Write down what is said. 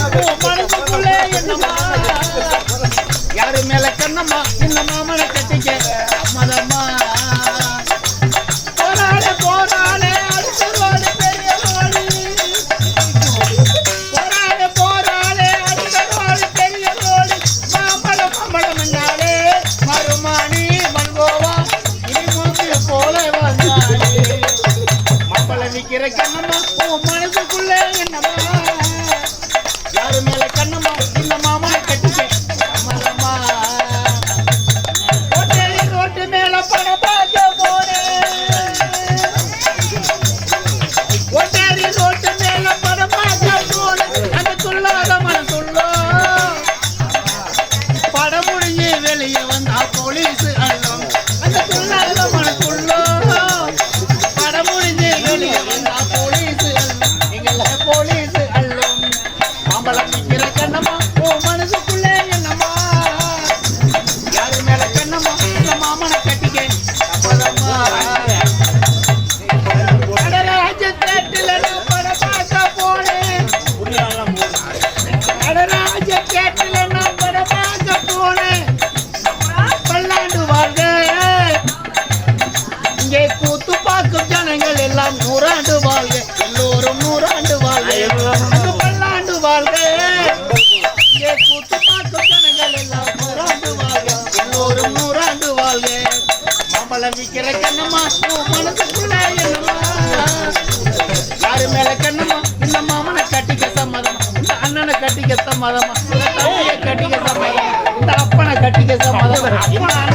மனசுக்குள்ளே என்னம்மா யாரு மேல கண்ணம்மா இந்த மாமனை கட்டிக்க அம்மதம்மா போராளே போராளே அடுத்தரோடு பெரிய ரோடு போராளே போராளே அடுத்தரோடு பெரிய ரோடு மாம்பழம் மாம்பழம் என்றாலே மறுமாணி மல்கோவா இனி மூக்கு போல வந்தாலே மாம்பழம் விற்கிற கண்ணம்மா உன் மனசுக்குள்ளே என்னம்மா யாரு மேல கண்ணம்மா இந்த மாமனை கட்டிக்க அம்மதம்மா ரோட்டு மேல படம் பார்க்க போனேன் ஒட்டாரி ரோட்டு மேல படம் பார்க்க போனேன் அந்த துள்ளாத மனசுள்ளோ படம் முடிஞ்சு வெளியே வந்தா போலீஸ் அல்லும் அந்த துள்ளாத மனசுள்ளோ படம் முடிஞ்சு வெளியே வந்தா போலீஸ் அல்லும் எங்கள போலீஸ் அல்லும் மாம்பழம் விற்கிற கண்ணம்மா ஓ மனசுக்குள்ளே என்னம்மா யாரு மேல கண்ணம்மா இந்த மாமனை கட்டிக்க அம்மதம்மா நடராஜ தேட்டில நான் படம் பார்க்க போனேன் நடராஜ தேட்டில நான் படம் பார்க்க போனேன் பல்லாண்டு வாழ்க இங்கே கூத்து பார்க்கும் ஜனங்கள் எல்லாம் நூறாண்டு வாழ்க எல்லோரும் நூறாண்டு வாழ்க அங்கு பல்லாண்டு வாழ்க இங்கே கூத்து பார்க்கும் ஜனங்கள் எல்லாம் நூறாண்டு வாழ்க எல்லோரும் நூறாண்டு வாழ்க மாம்பழம் விற்கிற கண்ணம்மா உன் மனசுக்குள்ள என்னம்மா யாரு மேல கண்ணம்மா இந்த மாமனை கட்டிக்க சம்மதமா இந்த அண்ணனை கட்டிக்க சம்மதமா இந்த தம்பியை கட்டிக்க சம்மதமா இந்த அப்பனை கட்டிக்க சம்மதமா இந்த